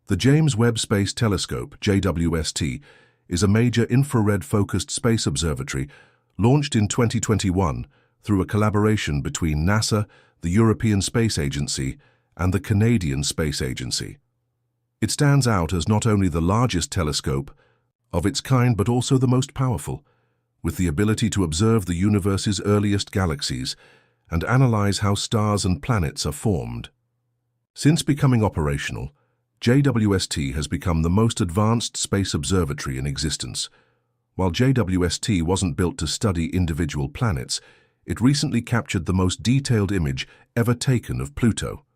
The James Webb Space Telescope, JWST, is a major infrared-focused space observatory launched in 2021 through a collaboration between NASA, the European Space Agency, and the Canadian Space Agency. It stands out as not only the largest telescope of its kind but also the most powerful, with the ability to observe the universe's earliest galaxies and analyze how stars and planets are formed. Since becoming operational, JWST has become the most advanced space observatory in existence. While JWST wasn't built to study individual planets, it recently captured the most detailed image ever taken of Pluto.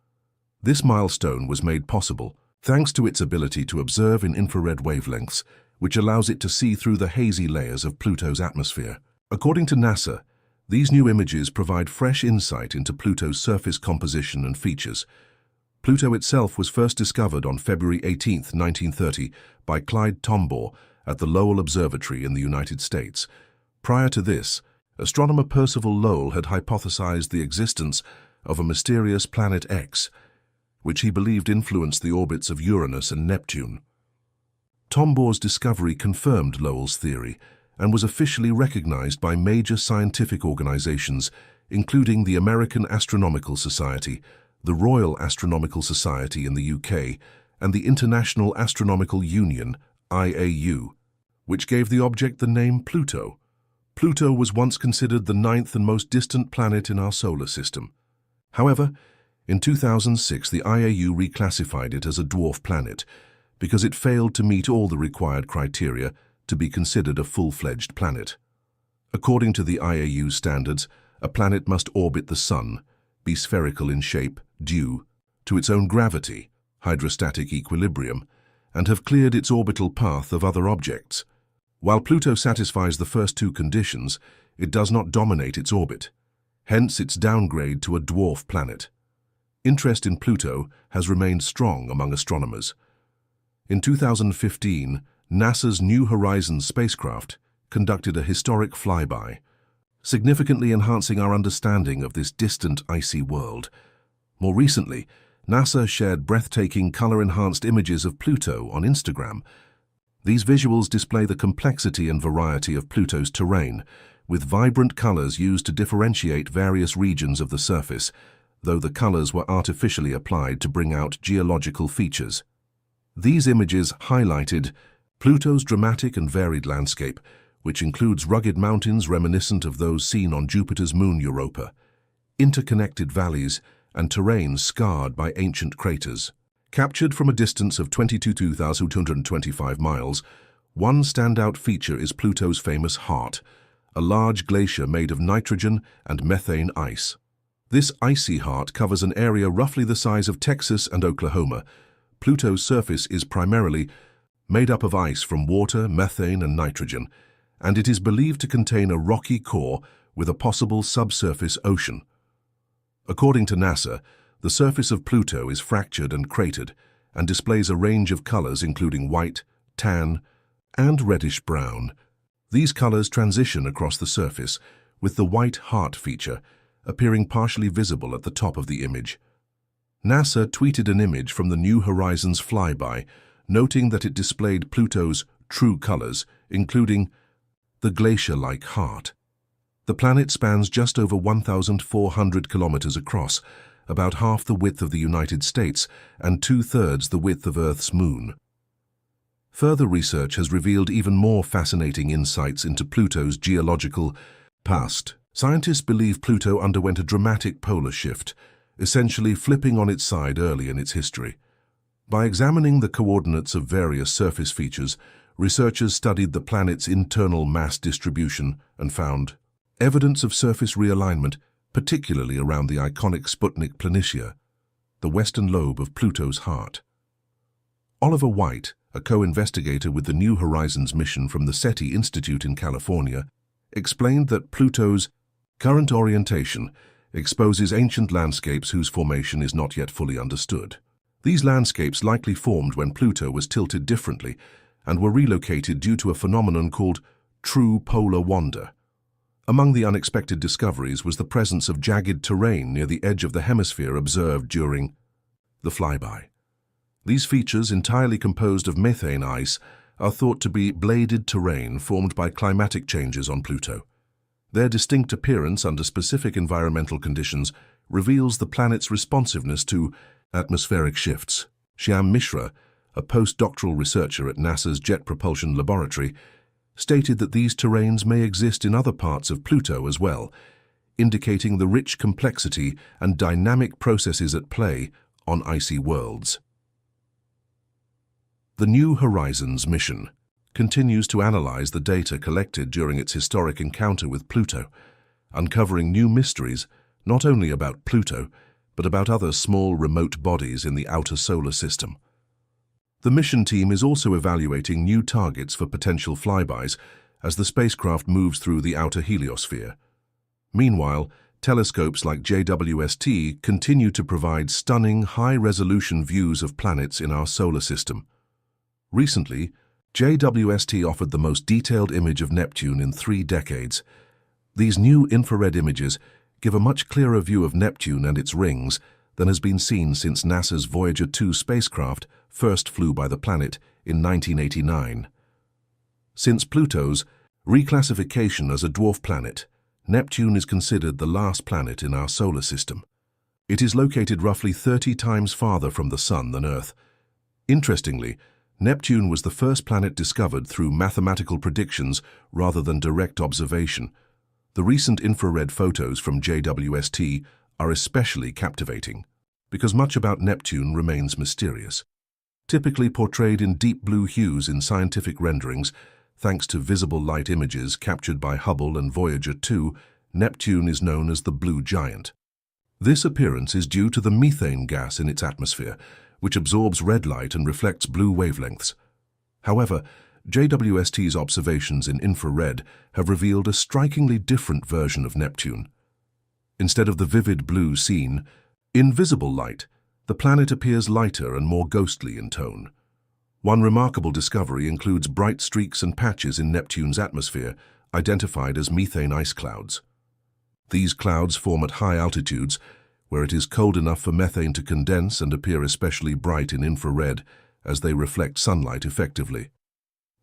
This milestone was made possible thanks to its ability to observe in infrared wavelengths, which allows it to see through the hazy layers of Pluto's atmosphere. According to NASA, these new images provide fresh insight into Pluto's surface composition and features. Pluto itself was first discovered on February 18, 1930, by Clyde Tombaugh at the Lowell Observatory in the United States. Prior to this, astronomer Percival Lowell had hypothesized the existence of a mysterious planet X, which he believed influenced the orbits of Uranus and Neptune. Tombaugh's discovery confirmed Lowell's theory and was officially recognized by major scientific organizations, including the American Astronomical Society, the Royal Astronomical Society in the UK, and the International Astronomical Union, IAU, which gave the object the name Pluto. Pluto was once considered the ninth and most distant planet in our solar system. However, in 2006, the IAU reclassified it as a dwarf planet because it failed to meet all the required criteria to be considered a full-fledged planet. According to the IAU standards, a planet must orbit the Sun, be spherical in shape, due to its own gravity, hydrostatic equilibrium, and have cleared its orbital path of other objects. While Pluto satisfies the first two conditions, it does not dominate its orbit, hence its downgrade to a dwarf planet. Interest in Pluto has remained strong among astronomers. In 2015, NASA's New Horizons spacecraft conducted a historic flyby, significantly enhancing our understanding of this distant icy world. More recently, NASA shared breathtaking color-enhanced images of Pluto on Instagram. These visuals display the complexity and variety of Pluto's terrain, with vibrant colors used to differentiate various regions of the surface, though the colors were artificially applied to bring out geological features. These images highlighted Pluto's dramatic and varied landscape, which includes rugged mountains reminiscent of those seen on Jupiter's moon Europa, interconnected valleys, and terrain scarred by ancient craters. Captured from a distance of 22,225 miles, one standout feature is Pluto's famous heart, a large glacier made of nitrogen and methane ice. This icy heart covers an area roughly the size of Texas and Oklahoma. Pluto's surface is primarily made up of ice from water, methane, and nitrogen, and it is believed to contain a rocky core with a possible subsurface ocean. According to NASA, the surface of Pluto is fractured and cratered and displays a range of colors including white, tan, and reddish-brown. These colors transition across the surface, with the white heart feature appearing partially visible at the top of the image. NASA tweeted an image from the New Horizons flyby, noting that it displayed Pluto's true colors, including the glacier-like heart. The planet spans just over 1,400 kilometers across, about half the width of the United States and two-thirds the width of Earth's moon. Further research has revealed even more fascinating insights into Pluto's geological past. Scientists believe Pluto underwent a dramatic polar shift, essentially flipping on its side early in its history. By examining the coordinates of various surface features, researchers studied the planet's internal mass distribution and found evidence of surface realignment, particularly around the iconic Sputnik Planitia, the western lobe of Pluto's heart. Oliver White, a co-investigator with the New Horizons mission from the SETI Institute in California, explained that Pluto's current orientation exposes ancient landscapes whose formation is not yet fully understood. These landscapes likely formed when Pluto was tilted differently and were relocated due to a phenomenon called true polar wander. Among the unexpected discoveries was the presence of jagged terrain near the edge of the hemisphere observed during the flyby. These features, entirely composed of methane ice, are thought to be bladed terrain formed by climatic changes on Pluto. Their distinct appearance under specific environmental conditions reveals the planet's responsiveness to atmospheric shifts. Shyam Mishra, a postdoctoral researcher at NASA's Jet Propulsion Laboratory, stated that these terrains may exist in other parts of Pluto as well, indicating the rich complexity and dynamic processes at play on icy worlds. The New Horizons mission continues to analyze the data collected during its historic encounter with Pluto, uncovering new mysteries not only about Pluto, but about other small remote bodies in the outer solar system. The mission team is also evaluating new targets for potential flybys as the spacecraft moves through the outer heliosphere. Meanwhile, telescopes like JWST continue to provide stunning, high-resolution views of planets in our solar system. Recently, JWST offered the most detailed image of Neptune in 3 decades. These new infrared images give a much clearer view of Neptune and its rings than has been seen since NASA's Voyager 2 spacecraft first flew by the planet in 1989. Since Pluto's reclassification as a dwarf planet, Neptune is considered the last planet in our solar system. It is located roughly 30 times farther from the Sun than Earth. Interestingly, Neptune was the first planet discovered through mathematical predictions rather than direct observation. The recent infrared photos from JWST are especially captivating because much about Neptune remains mysterious. Typically portrayed in deep blue hues in scientific renderings, thanks to visible light images captured by Hubble and Voyager 2, Neptune is known as the blue giant. This appearance is due to the methane gas in its atmosphere, which absorbs red light and reflects blue wavelengths. However, JWST's observations in infrared have revealed a strikingly different version of Neptune. Instead of the vivid blue seen, in visible light, the planet appears lighter and more ghostly in tone. One remarkable discovery includes bright streaks and patches in Neptune's atmosphere, identified as methane ice clouds. These clouds form at high altitudes, where it is cold enough for methane to condense and appear especially bright in infrared as they reflect sunlight effectively.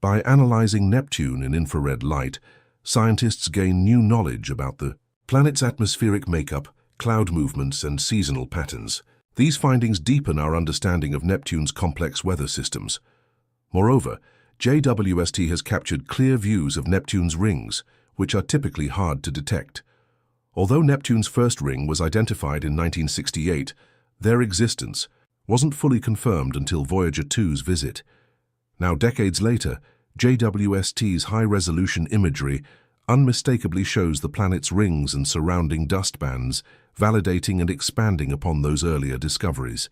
By analyzing Neptune in infrared light, scientists gain new knowledge about the planet's atmospheric makeup, cloud movements, and seasonal patterns. These findings deepen our understanding of Neptune's complex weather systems. Moreover, JWST has captured clear views of Neptune's rings, which are typically hard to detect. Although Neptune's first ring was identified in 1968, their existence wasn't fully confirmed until Voyager 2's visit. Now, decades later, JWST's high-resolution imagery unmistakably shows the planet's rings and surrounding dust bands, validating and expanding upon those earlier discoveries.